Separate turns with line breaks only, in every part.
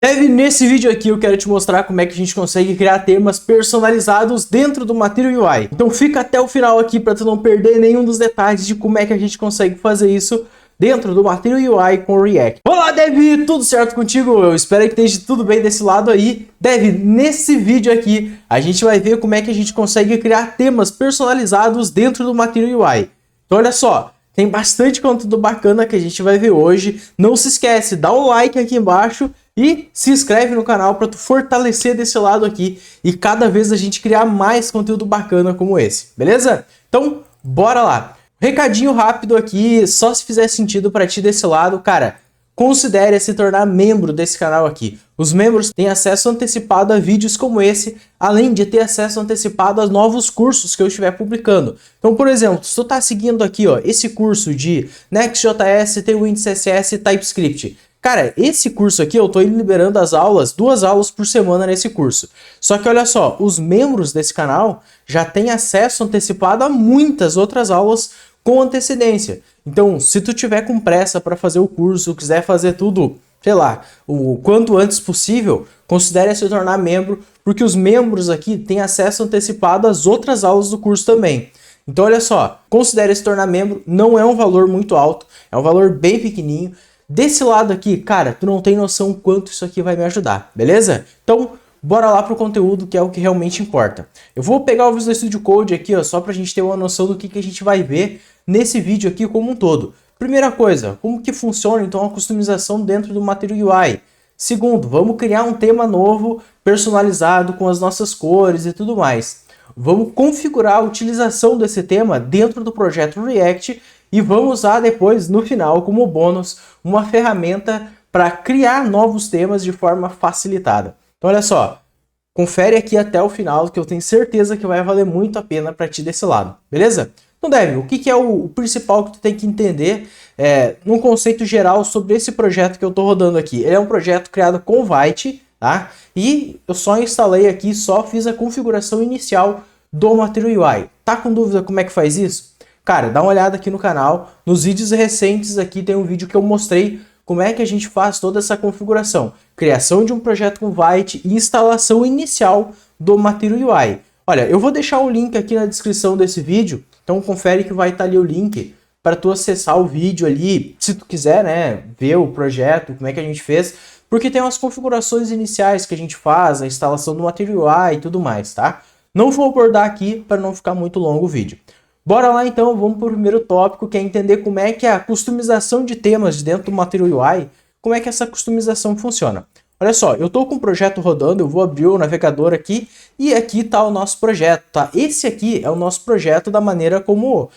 Nesse vídeo aqui eu quero te mostrar como é que a gente consegue criar temas personalizados dentro do Material UI. Então fica até o final aqui para tu não perder nenhum dos detalhes de como é que a gente consegue fazer isso dentro do Material UI com o React. Olá, Dev! Tudo certo contigo? Eu espero que esteja tudo bem desse lado aí. Dev, nesse vídeo aqui a gente vai ver como é que a gente consegue criar temas personalizados dentro do Material UI. Então olha só, tem bastante conteúdo bacana que a gente vai ver hoje. Não se esquece, dá um like aqui embaixo e se inscreve no canal para tu fortalecer desse lado aqui e cada vez a gente criar mais conteúdo bacana como esse, beleza? Então, bora lá! Recadinho rápido aqui, só se fizer sentido para ti desse lado, cara, considere se tornar membro desse canal aqui. Os membros têm acesso antecipado a vídeos como esse, além de ter acesso antecipado a novos cursos que eu estiver publicando. Então, por exemplo, se tu tá seguindo aqui, ó, esse curso de Next.js, Tailwind CSS e TypeScript, cara, esse curso aqui eu tô liberando as aulas, 2 aulas por semana nesse curso. Só que olha só, os membros desse canal já têm acesso antecipado a muitas outras aulas com antecedência. Então, se tu tiver com pressa para fazer o curso, quiser fazer tudo, sei lá, o quanto antes possível, considere se tornar membro, porque os membros aqui têm acesso antecipado às outras aulas do curso também. Então, olha só, considere se tornar membro, não é um valor muito alto, é um valor bem pequenininho. Desse lado aqui, cara, tu não tem noção quanto isso aqui vai me ajudar, beleza? Então, bora lá pro conteúdo, que é o que realmente importa. Eu vou pegar o Visual Studio Code aqui, ó, só pra gente ter uma noção do que a gente vai ver nesse vídeo aqui como um todo. Primeira coisa, como que funciona então a customização dentro do Material UI? Segundo, vamos criar um tema novo, personalizado, com as nossas cores e tudo mais. Vamos configurar a utilização desse tema dentro do projeto React e vamos usar depois, no final, como bônus, uma ferramenta para criar novos temas de forma facilitada. Então, olha só, confere aqui até o final, que eu tenho certeza que vai valer muito a pena para ti desse lado, beleza? Então, Dev, o que é o principal que tu tem que entender num conceito geral sobre esse projeto que eu estou rodando aqui? Ele é um projeto criado com Vite, tá? E eu só instalei aqui, só fiz a configuração inicial do Material UI. Tá com dúvida como é que faz isso? Cara, dá uma olhada aqui no canal, nos vídeos recentes aqui tem um vídeo que eu mostrei como é que a gente faz toda essa configuração. Criação de um projeto com Vite e instalação inicial do Material UI. Olha, eu vou deixar o link aqui na descrição desse vídeo, então confere que vai estar ali o link para tu acessar o vídeo ali, se tu quiser, né, ver o projeto, como é que a gente fez, porque tem umas configurações iniciais que a gente faz, a instalação do Material UI e tudo mais, tá? Não vou abordar aqui para não ficar muito longo o vídeo. Bora lá então, vamos para o primeiro tópico, que é entender como é que a customização de temas dentro do Material UI, como é que essa customização funciona. Olha só, eu estou com o projeto rodando, eu vou abrir o navegador aqui e aqui está o nosso projeto, tá? Esse aqui é o nosso projeto da maneira como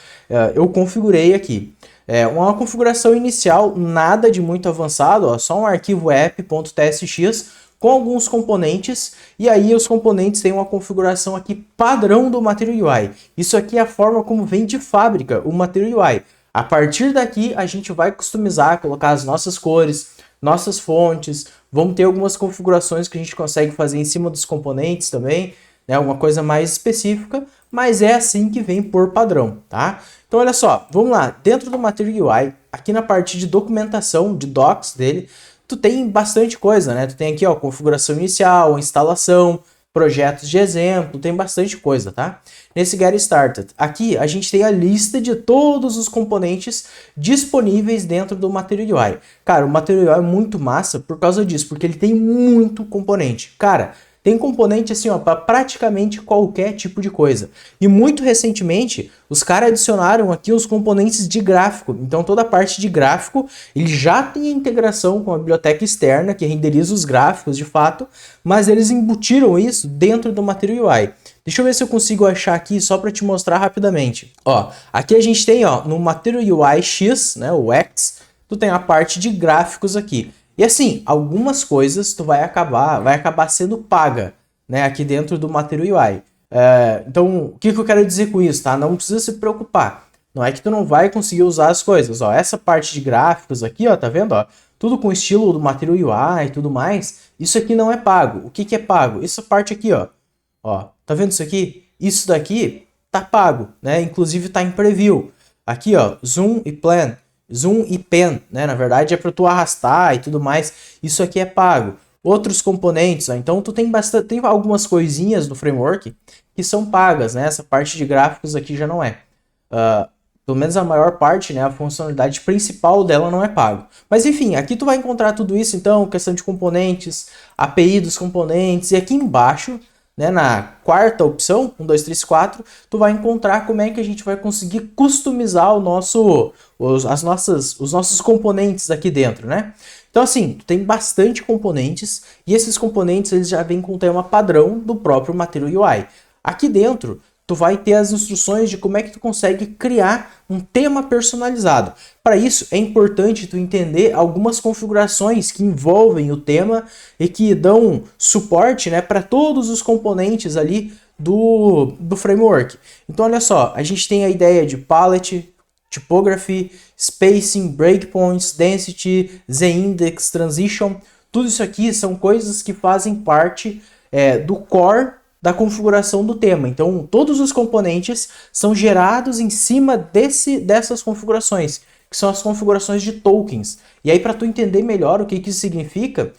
eu configurei aqui. É uma configuração inicial, nada de muito avançado, ó, só um arquivo app.tsx com alguns componentes, e aí os componentes têm uma configuração aqui padrão do Material UI. Isso aqui é a forma como vem de fábrica o Material UI. A partir daqui a gente vai customizar, colocar as nossas cores, nossas fontes, vamos ter algumas configurações que a gente consegue fazer em cima dos componentes também, né, alguma coisa mais específica, mas é assim que vem por padrão, tá? Então olha só, vamos lá, dentro do Material UI, aqui na parte de documentação, de docs dele, tu tem bastante coisa, né? Tu tem aqui, ó, configuração inicial, instalação, projetos de exemplo, tem bastante coisa, tá? Nesse Get Started, aqui a gente tem a lista de todos os componentes disponíveis dentro do Material UI. Cara, o Material UI é muito massa por causa disso, porque ele tem muito componente. Cara, tem componente assim, ó, para praticamente qualquer tipo de coisa. E muito recentemente, os caras adicionaram aqui os componentes de gráfico. Então toda a parte de gráfico, ele já tem integração com a biblioteca externa, que renderiza os gráficos de fato, mas eles embutiram isso dentro do Material UI. Deixa eu ver se eu consigo achar aqui só para te mostrar rapidamente. Ó, aqui a gente tem, ó, no Material UI X, né, o X, tu tem a parte de gráficos aqui. E assim, algumas coisas tu vai acabar sendo paga, né, aqui dentro do Material UI. Então, o que eu quero dizer com isso, tá? Não precisa se preocupar. Não é que tu não vai conseguir usar as coisas, ó. Essa parte de gráficos aqui, ó, tá vendo, ó? Tudo com estilo do Material UI e tudo mais. Isso aqui não é pago. O que é pago? Essa parte aqui, ó. Ó, tá vendo isso aqui? Isso daqui tá pago, né? Inclusive tá em preview. Aqui, ó, Zoom e Plan. Zoom e Pen, né? Na verdade é para tu arrastar e tudo mais. Isso aqui é pago. Outros componentes, ó, então tu tem algumas coisinhas do framework que são pagas, né? Essa parte de gráficos aqui já não é. Pelo menos a maior parte, né? A funcionalidade principal dela não é pago. Mas enfim, aqui tu vai encontrar tudo isso, então, questão de componentes, API dos componentes, e aqui embaixo, né, na quarta opção, 1, 2, 3, 4, tu vai encontrar como é que a gente vai conseguir customizar os nossos componentes aqui dentro, né? Então assim, tu tem bastante componentes e esses componentes eles já vêm com o tema padrão do próprio Material UI. Aqui dentro, tu vai ter as instruções de como é que tu consegue criar um tema personalizado. Para isso, é importante tu entender algumas configurações que envolvem o tema e que dão suporte, né, para todos os componentes ali do framework. Então, olha só, a gente tem a ideia de palette, typography, spacing, breakpoints, density, z-index, transition. Tudo isso aqui são coisas que fazem parte do core da configuração do tema. Então, todos os componentes são gerados em cima dessas configurações, que são as configurações de tokens. E aí, para tu entender melhor o que isso significa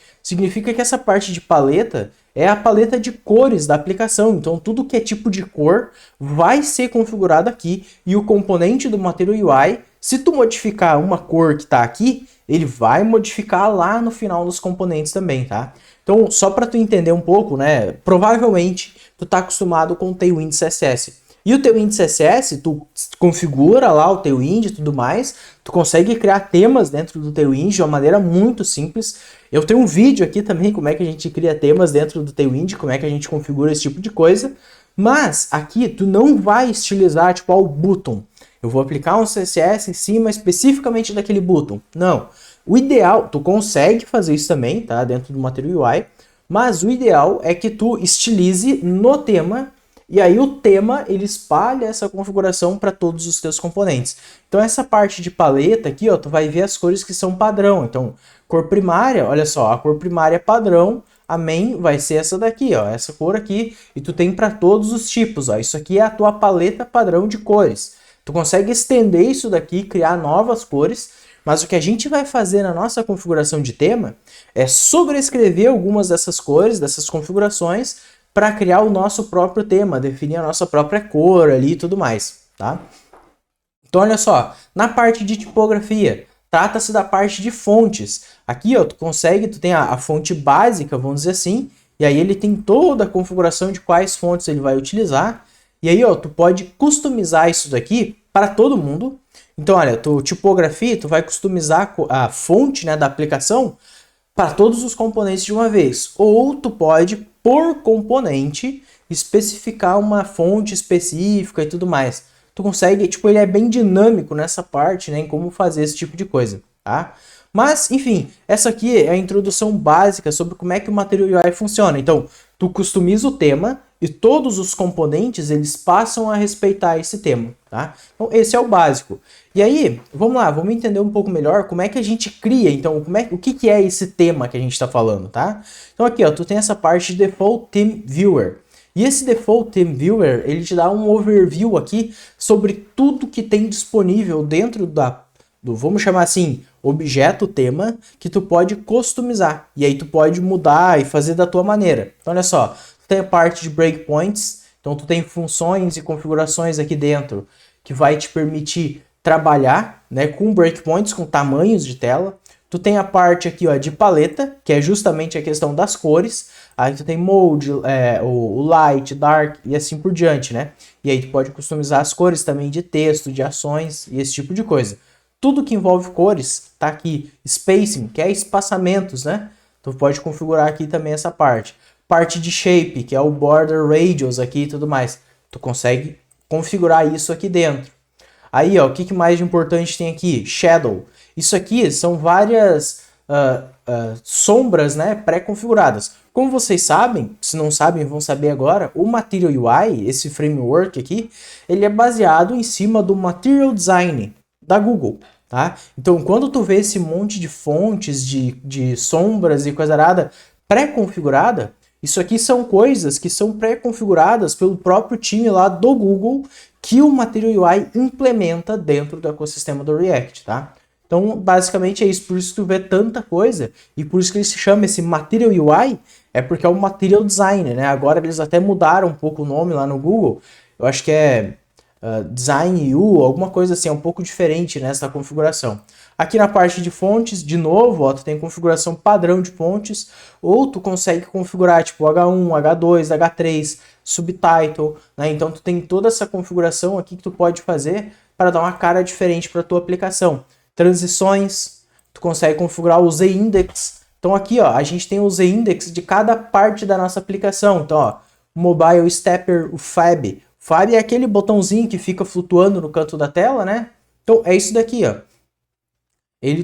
que essa parte de paleta é a paleta de cores da aplicação. Então, tudo que é tipo de cor vai ser configurado aqui, e o componente do Material UI, se tu modificar uma cor que está aqui, ele vai modificar lá no final dos componentes também, tá? Então, só para tu entender um pouco, né? Provavelmente tu tá acostumado com o Tailwind CSS. E o Tailwind CSS, tu configura lá o Tailwind e tudo mais, tu consegue criar temas dentro do Tailwind de uma maneira muito simples. Eu tenho um vídeo aqui também como é que a gente cria temas dentro do Tailwind, como é que a gente configura esse tipo de coisa. Mas aqui tu não vai estilizar tipo o button. Eu vou aplicar um CSS em cima especificamente daquele button. Não. O ideal, tu consegue fazer isso também, tá? Dentro do Material UI. Mas o ideal é que tu estilize no tema, e aí o tema ele espalha essa configuração para todos os teus componentes. Então essa parte de paleta aqui, ó, tu vai ver as cores que são padrão. Então, cor primária, olha só, a cor primária padrão, a main vai ser essa daqui, ó, essa cor aqui, e tu tem para todos os tipos, ó. Isso aqui é a tua paleta padrão de cores. Tu consegue estender isso daqui, criar novas cores, mas o que a gente vai fazer na nossa configuração de tema é sobrescrever algumas dessas cores, dessas configurações, para criar o nosso próprio tema, definir a nossa própria cor ali e tudo mais, tá? Então, olha só, na parte de tipografia, trata-se da parte de fontes. Aqui, ó, tu tem a fonte básica, vamos dizer assim, e aí ele tem toda a configuração de quais fontes ele vai utilizar. E aí, ó, tu pode customizar isso daqui para todo mundo. Então, olha, tipografia, tu vai customizar a fonte, né, da aplicação para todos os componentes de uma vez. Ou tu pode, por componente, especificar uma fonte específica e tudo mais. Tu consegue, tipo, ele é bem dinâmico nessa parte, né, em como fazer esse tipo de coisa, tá? Mas, enfim, essa aqui é a introdução básica sobre como é que o Material UI funciona. Então, tu customiza o tema e todos os componentes, eles passam a respeitar esse tema, tá? Então, esse é o básico. E aí, vamos lá, vamos entender um pouco melhor como é que a gente cria, então, o que é esse tema que a gente está falando, tá? Então, aqui, ó, tu tem essa parte de Default Theme Viewer. E esse Default Theme Viewer, ele te dá um overview aqui sobre tudo que tem disponível dentro do, vamos chamar assim, objeto tema, que tu pode customizar. E aí tu pode mudar e fazer da tua maneira. Então, olha só, tu tem a parte de breakpoints, então tu tem funções e configurações aqui dentro que vai te permitir trabalhar, né, com breakpoints, com tamanhos de tela. Tu tem a parte aqui, ó, de paleta, que é justamente a questão das cores. Aí tu tem mode, o light, dark e assim por diante, né? E aí tu pode customizar as cores também de texto, de ações e esse tipo de coisa. Tudo que envolve cores tá aqui. Spacing, que é espaçamentos, né? Tu pode configurar aqui também essa parte. Parte de shape, que é o border radius aqui e tudo mais. Tu consegue configurar isso aqui dentro. Aí, ó, o que mais de importante tem aqui? Shadow. Isso aqui são várias sombras, né, pré-configuradas. Como vocês sabem, se não sabem, vão saber agora, o Material UI, esse framework aqui, ele é baseado em cima do Material Design da Google, tá? Então, quando tu vê esse monte de fontes, de sombras e coisa arada pré-configurada, isso aqui são coisas que são pré-configuradas pelo próprio time lá do Google que o Material UI implementa dentro do ecossistema do React, tá? Então, basicamente é isso, por isso que tu vê tanta coisa, e por isso que ele se chama esse Material UI, é porque é o Material Design, né? Agora eles até mudaram um pouco o nome lá no Google, eu acho que é Design U, alguma coisa assim, é um pouco diferente nessa configuração. Aqui na parte de fontes, de novo, ó, tu tem configuração padrão de fontes, ou tu consegue configurar tipo H1, H2, H3, Subtitle, né? Então tu tem toda essa configuração aqui que tu pode fazer para dar uma cara diferente para tua aplicação. Transições, tu consegue configurar o Z-Index. Então aqui, ó, a gente tem o Z-Index de cada parte da nossa aplicação. Então, ó, Mobile Stepper, o Fab. O Fab é aquele botãozinho que fica flutuando no canto da tela, né? Então é isso daqui, ó.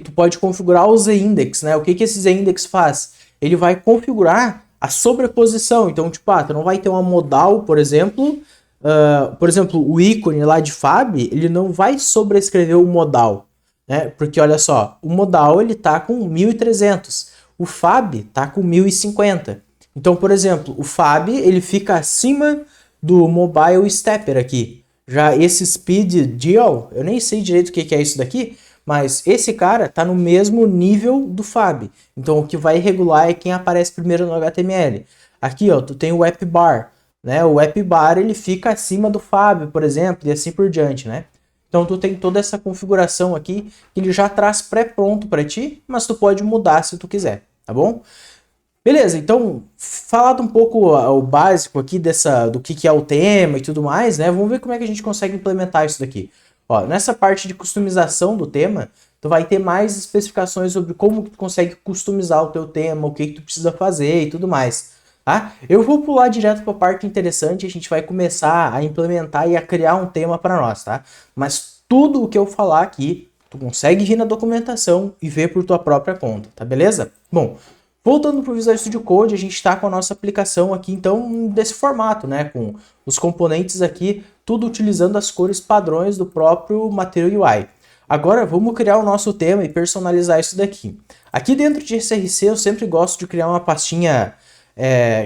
Tu pode configurar o Z-Index, né? O que esse Z-Index faz? Ele vai configurar a sobreposição. Então, tipo, tu não vai ter uma modal, por exemplo, o ícone lá de Fab, ele não vai sobrescrever o modal, né? Porque olha só, o modal ele tá com 1300, o Fab tá com 1050. Então, por exemplo, o Fab ele fica acima do Mobile Stepper aqui. Já esse Speed Deal, eu nem sei direito o que é isso daqui, mas esse cara tá no mesmo nível do Fab. Então o que vai regular é quem aparece primeiro no HTML. Aqui, ó, tu tem o App Bar, né? O App Bar ele fica acima do Fab, por exemplo, e assim por diante, né? Então tu tem toda essa configuração aqui que ele já traz pré-pronto para ti, mas tu pode mudar se tu quiser, tá bom? Beleza, então, falado um pouco o básico aqui do que é o tema e tudo mais, né? Vamos ver como é que a gente consegue implementar isso daqui. Ó, nessa parte de customização do tema, tu vai ter mais especificações sobre como tu consegue customizar o teu tema, o que tu precisa fazer e tudo mais, tá? Eu vou pular direto para a parte interessante, a gente vai começar a implementar e a criar um tema para nós, tá? Mas tudo o que eu falar aqui, tu consegue vir na documentação e ver por tua própria conta, tá beleza? Bom, voltando para o Visual Studio Code, a gente está com a nossa aplicação aqui, então, desse formato, né? Com os componentes aqui, tudo utilizando as cores padrões do próprio Material UI. Agora, vamos criar o nosso tema e personalizar isso daqui. Aqui dentro de SRC, eu sempre gosto de criar uma pastinha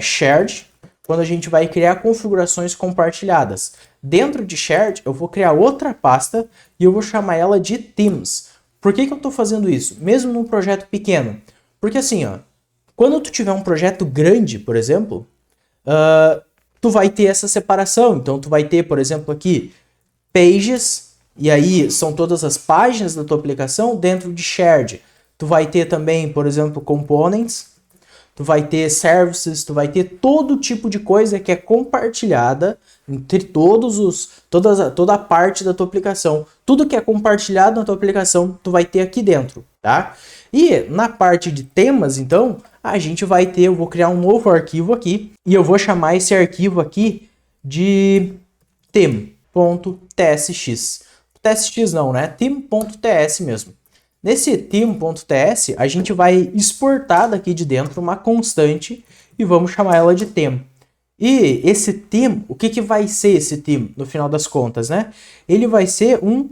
Shared, quando a gente vai criar configurações compartilhadas. Dentro de Shared, eu vou criar outra pasta e eu vou chamar ela de Themes. Por que eu estou fazendo isso? Mesmo num projeto pequeno. Porque assim, ó, quando tu tiver um projeto grande, por exemplo, tu vai ter essa separação. Então, tu vai ter, por exemplo, aqui, Pages, e aí são todas as páginas da tua aplicação dentro de Shared. Tu vai ter também, por exemplo, Components, tu vai ter Services, tu vai ter todo tipo de coisa que é compartilhada entre toda a parte da tua aplicação. Tudo que é compartilhado na tua aplicação, tu vai ter aqui dentro, tá? E na parte de temas, então, a gente vai ter, eu vou criar um novo arquivo aqui, e eu vou chamar esse arquivo aqui de theme.tsx. TSX não, né? Theme.ts mesmo. Nesse theme.ts, a gente vai exportar daqui de dentro uma constante e vamos chamar ela de theme. E esse theme, o que vai ser esse theme no final das contas, né? Ele vai ser um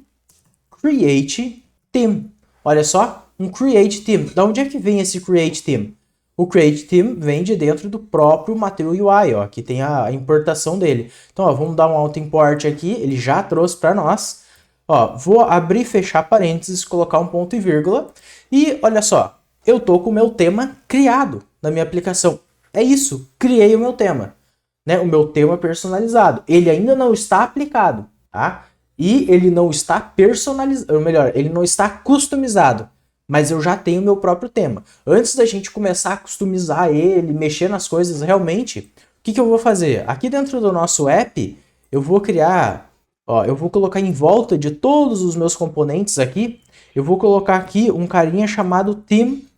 create theme. Olha só, um create theme. Da onde é que vem esse create theme? O create theme vem de dentro do próprio Material UI, ó, que tem a importação dele. Então, ó, vamos dar um auto import aqui, ele já trouxe para nós. Ó, vou abrir e fechar parênteses, colocar um ponto e vírgula. E olha só, eu tô com o meu tema criado na minha aplicação. É isso, criei o meu tema, né? O meu tema personalizado. Ele ainda não está aplicado, tá? E ele não está personalizado, ou melhor, ele não está customizado. Mas eu já tenho o meu próprio tema. Antes da gente começar a customizar ele, mexer nas coisas realmente, o que eu vou fazer? Aqui dentro do nosso app, eu vou criar, ó, eu vou colocar em volta de todos os meus componentes aqui, eu vou colocar aqui um carinha chamado Theme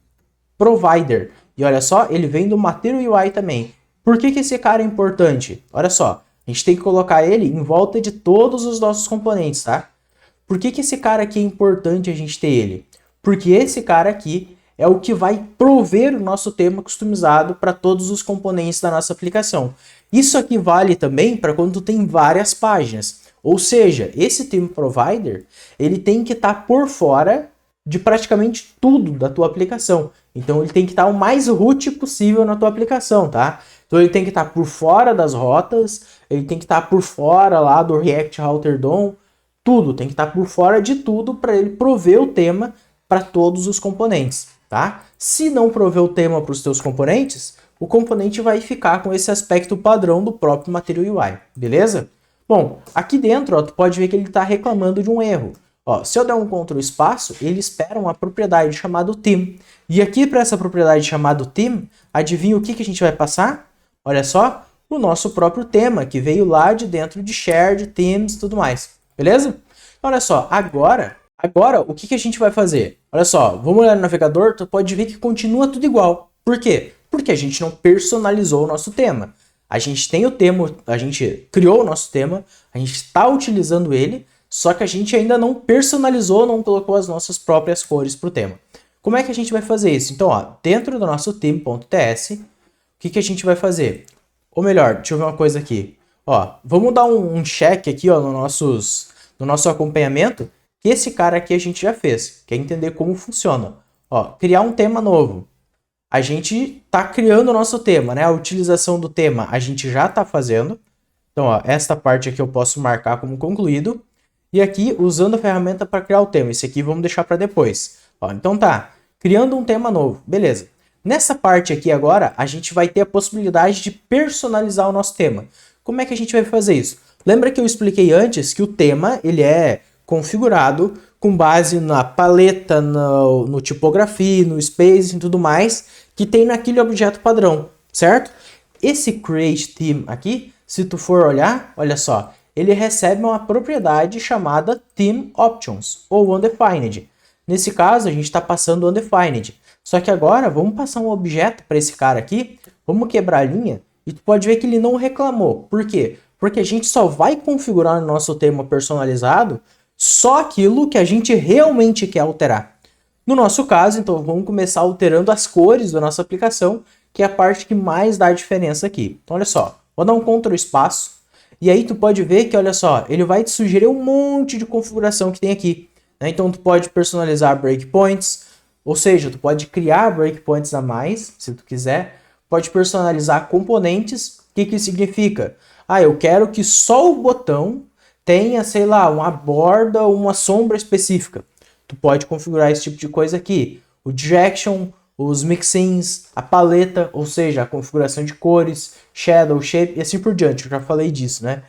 Provider. E olha só, ele vem do Material UI também. Por que esse cara é importante? Olha só, a gente tem que colocar ele em volta de todos os nossos componentes, tá? Por que esse cara aqui é importante a gente ter ele? Porque esse cara aqui é o que vai prover o nosso tema customizado para todos os componentes da nossa aplicação. Isso aqui vale também para quando tu tem várias páginas. Ou seja, esse Theme Provider, ele tem que estar por fora de praticamente tudo da tua aplicação. Então ele tem que estar o mais root possível na tua aplicação, tá? Então ele tem que estar por fora das rotas, ele tem que estar por fora lá do React Router DOM, tudo, tem que estar por fora de tudo para ele prover o tema para todos os componentes, tá? Se não prover o tema para os teus componentes, o componente vai ficar com esse aspecto padrão do próprio Material UI, beleza? Bom, aqui dentro, ó, tu pode ver que ele está reclamando de um erro. Ó, se eu der um Ctrl espaço, ele espera uma propriedade chamada theme. E aqui para essa propriedade chamada theme, adivinha o que a gente vai passar? Olha só, o nosso próprio tema, que veio lá de dentro de shared, themes e tudo mais. Beleza? Olha só, agora o que a gente vai fazer? Olha só, vamos olhar no navegador, tu pode ver que continua tudo igual. Por quê? Porque a gente não personalizou o nosso tema. A gente tem o tema, a gente criou o nosso tema, a gente está utilizando ele, só que a gente ainda não personalizou, não colocou as nossas próprias cores para o tema. Como é que a gente vai fazer isso? Então, ó, dentro do nosso theme.ts, o que a gente vai fazer? Ou melhor, deixa eu ver uma coisa aqui. Ó, vamos dar um check aqui, ó, no nosso acompanhamento, que esse cara aqui a gente já fez. Quer entender como funciona? Ó, criar um tema novo. A gente está criando o nosso tema, né? A utilização do tema a gente já está fazendo. Então, ó, esta parte aqui eu posso marcar como concluído. E aqui, usando a ferramenta para criar o tema. Esse aqui vamos deixar para depois. Ó, então tá, criando um tema novo. Beleza. Nessa parte aqui agora, a gente vai ter a possibilidade de personalizar o nosso tema. Como é que a gente vai fazer isso? Lembra que eu expliquei antes que o tema ele é configurado com base na paleta, no tipografia, no space e tudo mais que tem naquele objeto padrão, certo? Esse create theme aqui, se tu for olhar, olha só, ele recebe uma propriedade chamada theme options ou undefined. Nesse caso, a gente está passando undefined. Só que agora, vamos passar um objeto para esse cara aqui, vamos quebrar a linha, e tu pode ver que ele não reclamou. Por quê? Porque a gente só vai configurar no nosso tema personalizado só aquilo que a gente realmente quer alterar. No nosso caso, então, vamos começar alterando as cores da nossa aplicação, que é a parte que mais dá diferença aqui. Então, olha só, vou dar um Ctrl espaço, e aí tu pode ver que, olha só, ele vai te sugerir um monte de configuração que tem aqui. Né? Então, tu pode personalizar breakpoints, ou seja, tu pode criar breakpoints a mais, se tu quiser. Pode personalizar componentes. O que significa? Ah, eu quero que só o botão tenha, sei lá, uma borda ou uma sombra específica. Tu pode configurar esse tipo de coisa aqui. O direction, os mixins, a paleta, ou seja, a configuração de cores, shadow, shape e assim por diante. Eu já falei disso, né?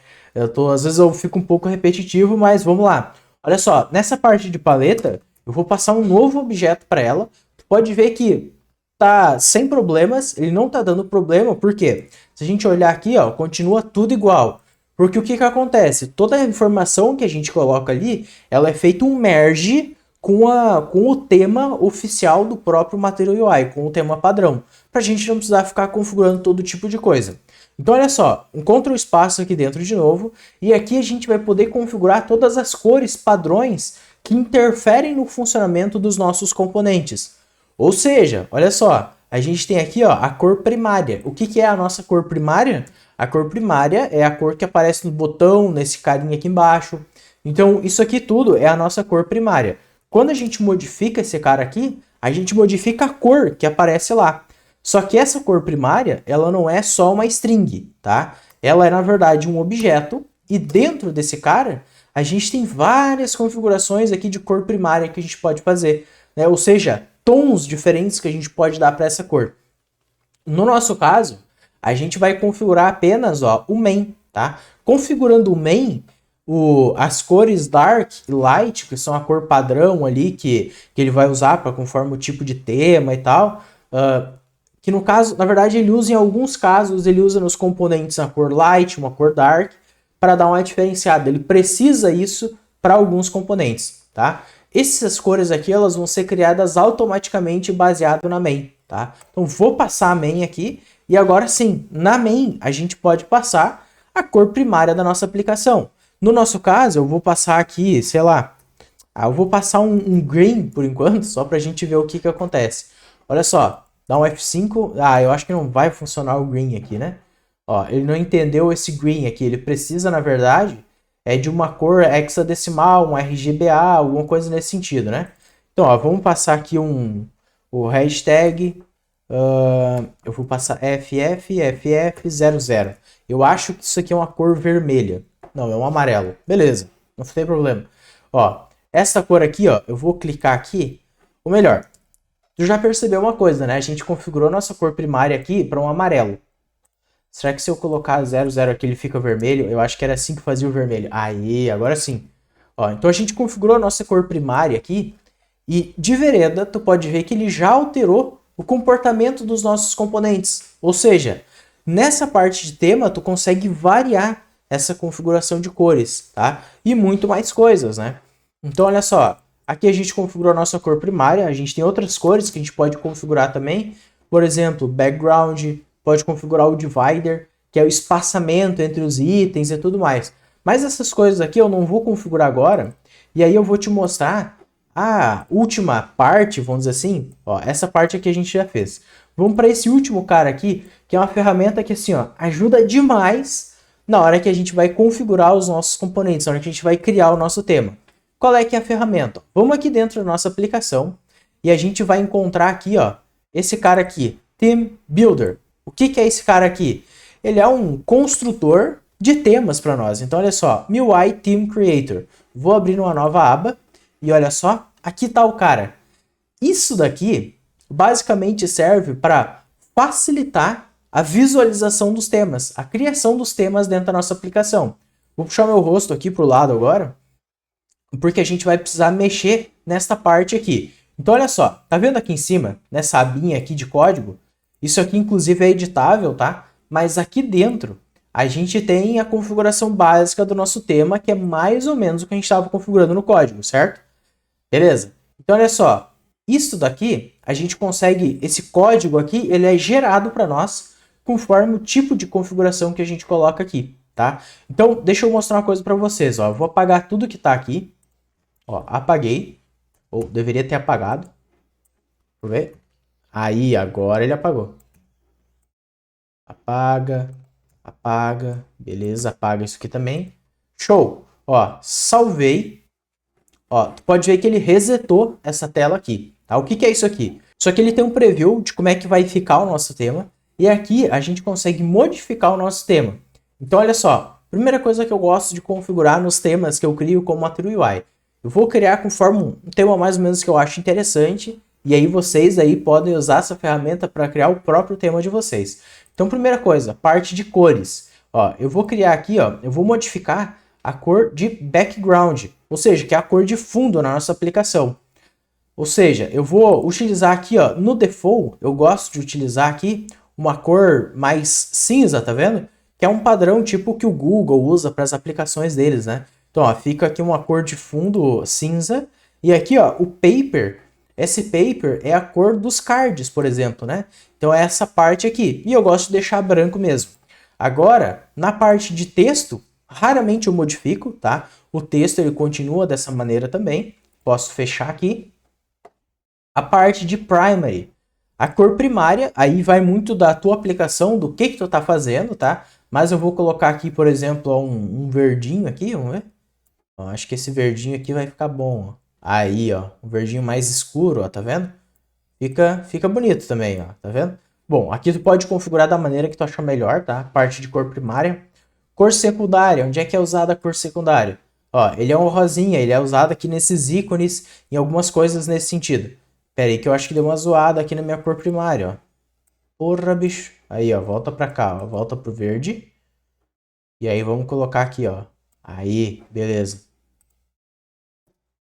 Às vezes eu fico um pouco repetitivo, mas vamos lá. Olha só, nessa parte de paleta, eu vou passar um novo objeto para ela. Tu pode ver que tá sem problemas, ele não tá dando problema, por quê? Se a gente olhar aqui, ó, continua tudo igual. Porque o que acontece? Toda a informação que a gente coloca ali, ela é feito um merge com o tema oficial do próprio Material UI, com o tema padrão, para a gente não precisar ficar configurando todo tipo de coisa. Então olha só, encontra o espaço aqui dentro de novo, e aqui a gente vai poder configurar todas as cores padrões que interferem no funcionamento dos nossos componentes. Ou seja, olha só, a gente tem aqui ó, a cor primária. O que é a nossa cor primária? A cor primária é a cor que aparece no botão, nesse carinha aqui embaixo. Então isso aqui tudo é a nossa cor primária. Quando a gente modifica esse cara aqui, a gente modifica a cor que aparece lá. Só que essa cor primária, ela não é só uma string, tá? Ela é, na verdade, um objeto, e dentro desse cara, a gente tem várias configurações aqui de cor primária que a gente pode fazer, né? Ou seja, tons diferentes que a gente pode dar para essa cor. No nosso caso, a gente vai configurar apenas ó, o main, tá? Configurando o main, as cores dark e light, que são a cor padrão ali que ele vai usar para conforme o tipo de tema e tal, que no caso, na verdade, ele usa em alguns casos, ele usa nos componentes a cor light, uma cor dark, para dar uma diferenciada. Ele precisa isso para alguns componentes, tá? Essas cores aqui, elas vão ser criadas automaticamente baseado na main, tá? Então, vou passar a main aqui, e agora sim, na main, a gente pode passar a cor primária da nossa aplicação. No nosso caso, eu vou passar aqui, sei lá, eu vou passar um green por enquanto, só para a gente ver o que acontece. Olha só, dá um F5, eu acho que não vai funcionar o green aqui, né? Ó, ele não entendeu esse green aqui, ele precisa, na verdade, de uma cor hexadecimal, um RGBA, alguma coisa nesse sentido, né? Então, ó, vamos passar aqui o hashtag, eu vou passar FFFF00. Eu acho que isso aqui é uma cor vermelha. Não, é um amarelo. Beleza, não tem problema. Ó, essa cor aqui, ó, eu vou clicar aqui Ou melhor, tu já percebeu uma coisa, né? A gente configurou nossa cor primária aqui para um amarelo. Será que se eu colocar 00 aqui ele fica vermelho? Eu acho que era assim que fazia o vermelho. Aí, agora sim. Ó, então a gente configurou a nossa cor primária aqui e de vereda tu pode ver que ele já alterou o comportamento dos nossos componentes. Ou seja, nessa parte de tema tu consegue variar essa configuração de cores, tá? E muito mais coisas, né? Então olha só, aqui a gente configurou a nossa cor primária, a gente tem outras cores que a gente pode configurar também. Por exemplo, background, pode configurar o divider, que é o espaçamento entre os itens e tudo mais. Mas essas coisas aqui eu não vou configurar agora, e aí eu vou te mostrar a última parte, vamos dizer assim, ó, essa parte aqui a gente já fez. Vamos para esse último cara aqui, que é uma ferramenta que assim, ó, ajuda demais na hora que a gente vai configurar os nossos componentes, na hora que a gente vai criar o nosso tema. Qual é que é a ferramenta? Vamos aqui dentro da nossa aplicação e a gente vai encontrar aqui, ó, esse cara aqui, Theme Builder. O que que é esse cara aqui? Ele é um construtor de temas para nós. Então, olha só, MIUI Theme Creator. Vou abrir uma nova aba e olha só, aqui está o cara. Isso daqui basicamente serve para facilitar a visualização dos temas, a criação dos temas dentro da nossa aplicação. Vou puxar meu rosto aqui para o lado agora, porque a gente vai precisar mexer nesta parte aqui. Então, olha só, tá vendo aqui em cima, nessa abinha aqui de código? Isso aqui, inclusive, é editável, tá? Mas aqui dentro, a gente tem a configuração básica do nosso tema, que é mais ou menos o que a gente estava configurando no código, certo? Beleza? Então, olha só, isso daqui, a gente consegue, esse código aqui, ele é gerado para nós conforme o tipo de configuração que a gente coloca aqui, tá? Então, deixa eu mostrar uma coisa para vocês, ó. Eu vou apagar tudo que está aqui. Ó, apaguei. Ou deveria ter apagado. Deixa eu ver. Aí, agora ele apagou. Apaga. Apaga. Beleza, apaga isso aqui também. Show. Ó, salvei. Ó, tu pode ver que ele resetou essa tela aqui. Tá? O que que é isso aqui? Isso aqui ele tem um preview de como é que vai ficar o nosso tema. E aqui a gente consegue modificar o nosso tema. Então, olha só. Primeira coisa que eu gosto de configurar nos temas que eu crio com o Material UI. Eu vou criar conforme um tema mais ou menos que eu acho interessante. E aí vocês aí podem usar essa ferramenta para criar o próprio tema de vocês. Então, primeira coisa, parte de cores. Ó, eu vou criar aqui, ó, eu vou modificar a cor de background. Ou seja, que é a cor de fundo na nossa aplicação. Ou seja, eu vou utilizar aqui, ó, no default, eu gosto de utilizar aqui uma cor mais cinza, tá vendo? Que é um padrão tipo que o Google usa para as aplicações deles, né? Então, ó, fica aqui uma cor de fundo cinza. E aqui, ó, o paper, esse paper é a cor dos cards, por exemplo, né? Então, é essa parte aqui. E eu gosto de deixar branco mesmo. Agora, na parte de texto, raramente eu modifico, tá? O texto, ele continua dessa maneira também. Posso fechar aqui. A parte de primary. A cor primária, aí vai muito da tua aplicação, do que tu tá fazendo, tá? Mas eu vou colocar aqui, por exemplo, um verdinho aqui, vamos ver? Ó, acho que esse verdinho aqui vai ficar bom, ó. Aí, ó, um verdinho mais escuro, ó, tá vendo? Fica bonito também, ó, tá vendo? Bom, aqui tu pode configurar da maneira que tu achar melhor, tá? Parte de cor primária. Cor secundária, onde é que é usada a cor secundária? Ó, ele é um rosinha, ele é usado aqui nesses ícones, em algumas coisas nesse sentido. Pera aí que eu acho que deu uma zoada aqui na minha cor primária, ó. Porra, bicho. Aí, ó, volta pra cá, ó, volta pro verde. E aí vamos colocar aqui, ó. Aí, beleza.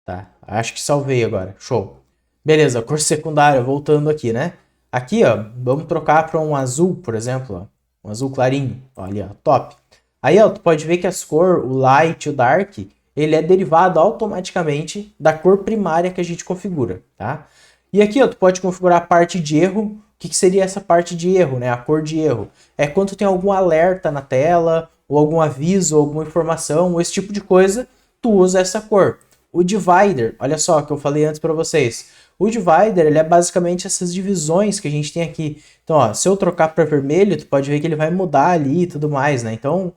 Tá, acho que salvei agora, show. Beleza, cor secundária, voltando aqui, né? Aqui, ó, vamos trocar para um azul, por exemplo, ó. Um azul clarinho, olha, ó, top. Aí, ó, tu pode ver que as cores, o light e o dark, ele é derivado automaticamente da cor primária que a gente configura, tá? E aqui, ó, tu pode configurar a parte de erro. O que seria essa parte de erro, né? A cor de erro. É quando tem algum alerta na tela, ou algum aviso, ou alguma informação, ou esse tipo de coisa, tu usa essa cor. O divider, olha só, que eu falei antes para vocês. O divider, ele é basicamente essas divisões que a gente tem aqui. Então, ó, se eu trocar para vermelho, tu pode ver que ele vai mudar ali e tudo mais, né? Então,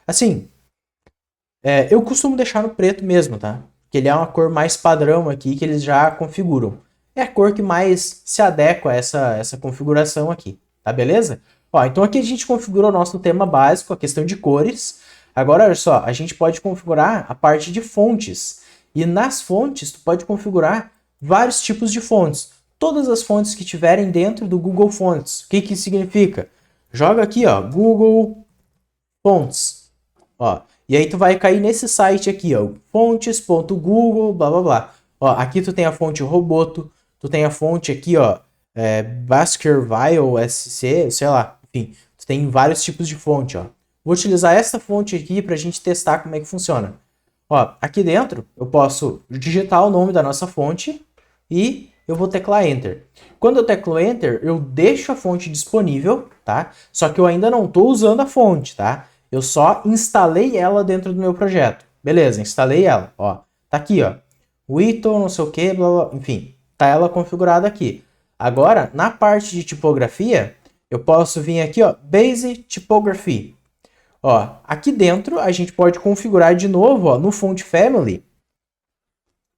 assim, eu costumo deixar no preto mesmo, tá? Porque ele é uma cor mais padrão aqui que eles já configuram. É a cor que mais se adequa a essa configuração aqui, tá beleza? Ó, então aqui a gente configurou o nosso tema básico, a questão de cores. Agora, olha só, a gente pode configurar a parte de fontes. E nas fontes, tu pode configurar vários tipos de fontes. Todas as fontes que tiverem dentro do Google Fontes. O que que significa? Joga aqui, ó, Google Fontes. Ó, e aí tu vai cair nesse site aqui, ó, fontes.google, blá blá blá. Ó, aqui tu tem a fonte Roboto, tu tem a fonte aqui, ó, Baskerville SC, sei lá, enfim, tu tem vários tipos de fonte, ó. Vou utilizar essa fonte aqui pra gente testar como é que funciona. Ó, aqui dentro eu posso digitar o nome da nossa fonte e eu vou teclar Enter. Quando eu teclo Enter, eu deixo a fonte disponível, tá? Só que eu ainda não estou usando a fonte, tá? Eu só instalei ela dentro do meu projeto. Beleza, instalei ela, ó. Tá aqui, ó. Wito, não sei o que, blá, blá, enfim. Tá ela configurada aqui. Agora, na parte de tipografia, eu posso vir aqui, ó, Basic Typography. Ó, aqui dentro a gente pode configurar de novo, ó, no Font Family.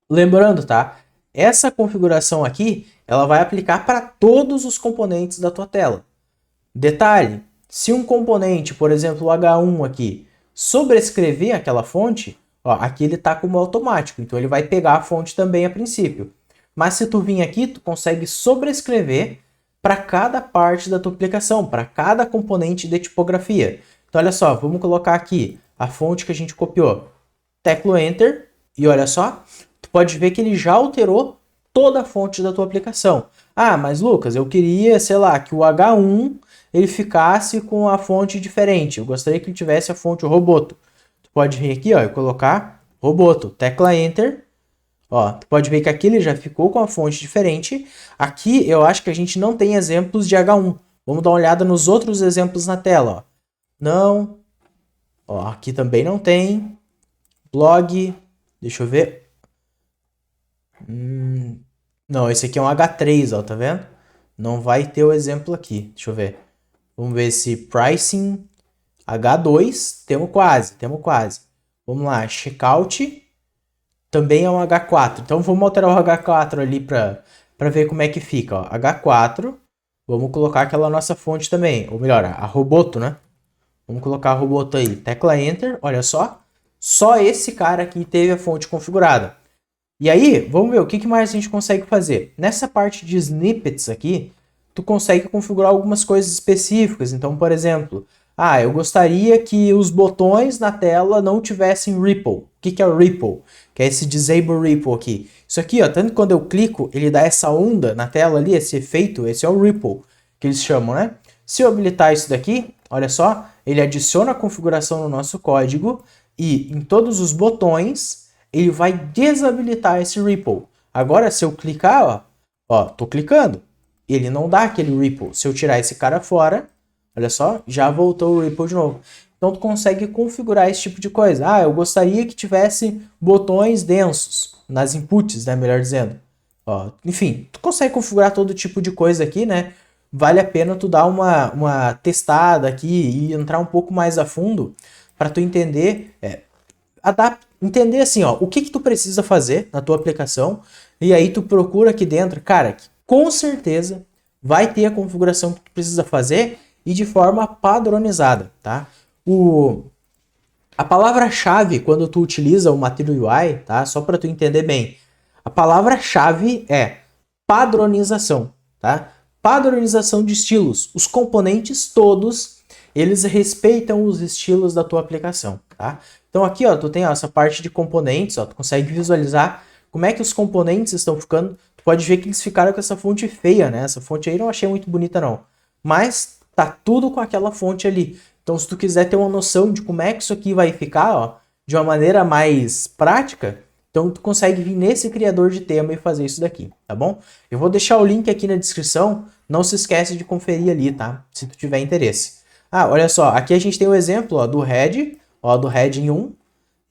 Lembrando, tá? Essa configuração aqui, ela vai aplicar para todos os componentes da tua tela. Detalhe, se um componente, por exemplo, o H1 aqui, sobrescrever aquela fonte, ó, aqui ele está como automático, então ele vai pegar a fonte também a princípio. Mas se tu vir aqui, tu consegue sobrescrever para cada parte da tua aplicação, para cada componente de tipografia. Então olha só, vamos colocar aqui a fonte que a gente copiou. Teclo Enter e olha só, tu pode ver que ele já alterou toda a fonte da tua aplicação. Ah, mas Lucas, eu queria, sei lá, que o H1 ele ficasse com a fonte diferente. Eu gostaria que ele tivesse a fonte Roboto. Tu pode vir aqui, ó, e colocar Roboto. Tecla Enter. Ó, tu pode ver que aqui ele já ficou com a fonte diferente. Aqui eu acho que a gente não tem exemplos de H1. Vamos dar uma olhada nos outros exemplos na tela, ó. Não. Ó, aqui também não tem. Blog. Deixa eu ver. Não, esse aqui é um H3, ó, tá vendo? Não vai ter o exemplo aqui. Deixa eu ver. Vamos ver se pricing H2, temos quase. Vamos lá, checkout também é um H4. Então vamos alterar o H4 ali para ver como é que fica, ó. H4, vamos colocar aquela nossa fonte também, ou melhor, a Roboto, né? Vamos colocar a Roboto aí, tecla Enter, olha só esse cara aqui teve a fonte configurada. E aí, vamos ver o que mais a gente consegue fazer. Nessa parte de snippets aqui, tu consegue configurar algumas coisas específicas. Então, por exemplo, eu gostaria que os botões na tela não tivessem ripple. O que é o ripple? Que é esse disable ripple aqui. Isso aqui, ó, tanto que quando eu clico, ele dá essa onda na tela ali, esse efeito, esse é o ripple, que eles chamam, né? Se eu habilitar isso daqui, olha só, ele adiciona a configuração no nosso código e em todos os botões ele vai desabilitar esse ripple. Agora, se eu clicar, ó, tô clicando, ele não dá aquele ripple. Se eu tirar esse cara fora, olha só, já voltou o ripple de novo. Então, tu consegue configurar esse tipo de coisa. Eu gostaria que tivesse botões densos nas inputs, né, melhor dizendo. Ó, enfim, tu consegue configurar todo tipo de coisa aqui, né? Vale a pena tu dar uma testada aqui e entrar um pouco mais a fundo para tu entender, entender assim, ó, o que tu precisa fazer na tua aplicação e aí tu procura aqui dentro, cara, que com certeza vai ter a configuração que tu precisa fazer e de forma padronizada, tá? A palavra-chave quando tu utiliza o Material UI, tá? Só para tu entender bem, a palavra-chave é padronização, tá? Padronização de estilos. Os componentes todos, eles respeitam os estilos da tua aplicação, tá? Então aqui, ó, tu tem essa parte de componentes, ó, tu consegue visualizar como é que os componentes estão ficando. Tu pode ver que eles ficaram com essa fonte feia, né? Essa fonte aí não achei muito bonita não. Mas tá tudo com aquela fonte ali. Então se tu quiser ter uma noção de como é que isso aqui vai ficar, ó, de uma maneira mais prática, então tu consegue vir nesse criador de tema e fazer isso daqui, tá bom? Eu vou deixar o link aqui na descrição, não se esquece de conferir ali, tá? Se tu tiver interesse. Olha só, aqui a gente tem o exemplo, ó, do Red, ó, do Red em 1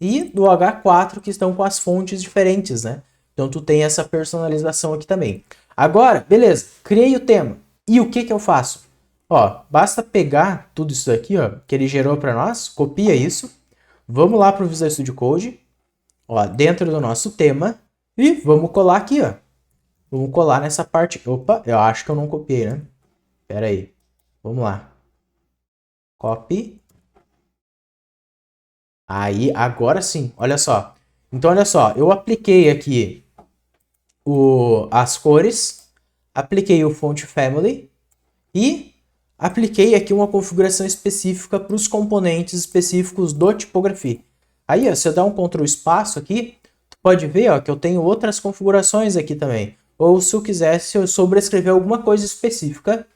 e do H4 que estão com as fontes diferentes, né? Então tu tem essa personalização aqui também. Agora, beleza, criei o tema. E o que eu faço? Ó, basta pegar tudo isso aqui, ó, que ele gerou para nós, copia isso, vamos lá para o Visual Studio Code, ó, dentro do nosso tema e vamos colar aqui, ó. Vamos colar nessa parte. Opa, eu acho que eu não copiei, né? Pera aí. Vamos lá. Copy. Aí, agora sim. Olha só. Então, olha só. Eu apliquei aqui as cores, apliquei o Font Family e apliquei aqui uma configuração específica para os componentes específicos do Typography. Aí, ó, se eu der um Ctrl espaço aqui, tu pode ver, ó, que eu tenho outras configurações aqui também. Ou se eu quisesse eu sobrescrever alguma coisa específica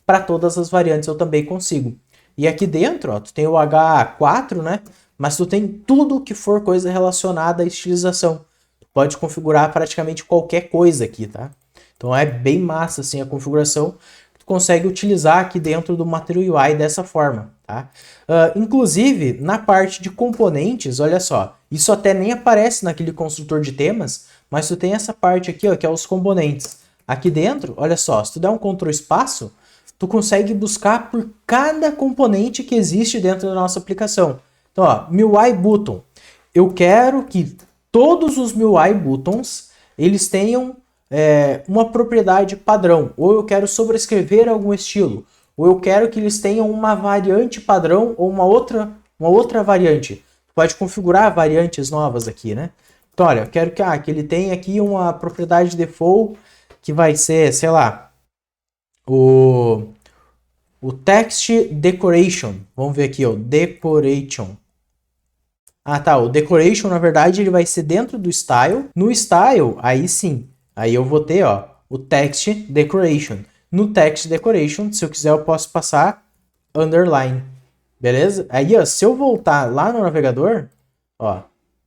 para todas as variantes eu também consigo. E aqui dentro, ó, tu tem o H4, né? Mas tu tem tudo que for coisa relacionada à estilização. Tu pode configurar praticamente qualquer coisa aqui, tá? Então é bem massa assim a configuração que tu consegue utilizar aqui dentro do Material UI dessa forma, tá? Inclusive, na parte de componentes, olha só, isso até nem aparece naquele construtor de temas, mas tu tem essa parte aqui, ó, que é os componentes. Aqui dentro, olha só, se tu der um Ctrl espaço, tu consegue buscar por cada componente que existe dentro da nossa aplicação. Então, ó, MIUI Button. Eu quero que todos os MIUI Buttons, eles tenham uma propriedade padrão. Ou eu quero sobrescrever algum estilo. Ou eu quero que eles tenham uma variante padrão ou uma outra variante. Tu pode configurar variantes novas aqui, né? Então, olha, eu quero que ele tenha aqui uma propriedade default que vai ser, sei lá, o text decoration. Vamos ver aqui, ó, decoration. Ah, tá, o decoration, na verdade, ele vai ser dentro do style. No style, aí sim, aí eu vou ter, ó, o text decoration. No text decoration, se eu quiser, eu posso passar underline, beleza? Aí, ó, se eu voltar lá no navegador, ó,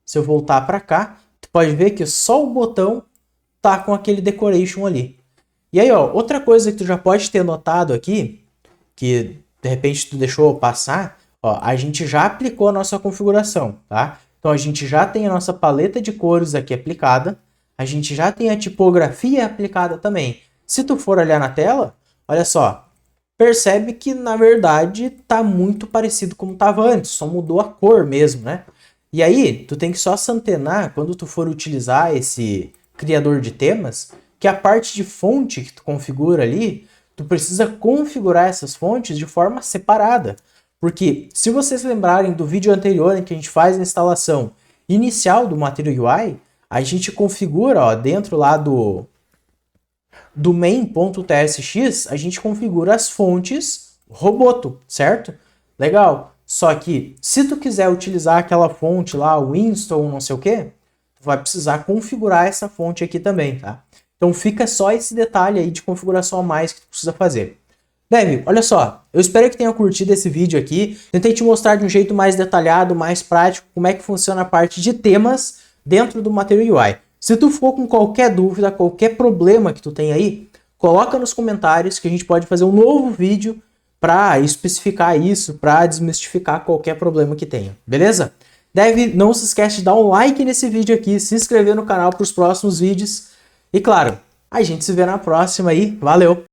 se eu voltar para cá, tu pode ver que só o botão tá com aquele decoration ali. E aí, ó, outra coisa que tu já pode ter notado aqui, que de repente tu deixou passar, ó, a gente já aplicou a nossa configuração, tá? Então a gente já tem a nossa paleta de cores aqui aplicada, a gente já tem a tipografia aplicada também. Se tu for olhar na tela, olha só, percebe que na verdade tá muito parecido como estava antes, só mudou a cor mesmo, né? E aí, tu tem que só se antenar quando tu for utilizar esse criador de temas, que a parte de fonte que tu configura ali, tu precisa configurar essas fontes de forma separada. Porque se vocês lembrarem do vídeo anterior em que a gente faz a instalação inicial do Material UI, a gente configura, ó, dentro lá do main.tsx, a gente configura as fontes Roboto, certo? Legal. Só que se tu quiser utilizar aquela fonte lá, o install, não sei o que, tu vai precisar configurar essa fonte aqui também, tá? Então fica só esse detalhe aí de configuração a mais que tu precisa fazer. Dev, olha só, eu espero que tenha curtido esse vídeo aqui. Tentei te mostrar de um jeito mais detalhado, mais prático, como é que funciona a parte de temas dentro do Material UI. Se tu ficou com qualquer dúvida, qualquer problema que tu tem aí, coloca nos comentários que a gente pode fazer um novo vídeo para especificar isso, para desmistificar qualquer problema que tenha, beleza? Dev, não se esquece de dar um like nesse vídeo aqui, se inscrever no canal para os próximos vídeos. E claro, a gente se vê na próxima aí. Valeu!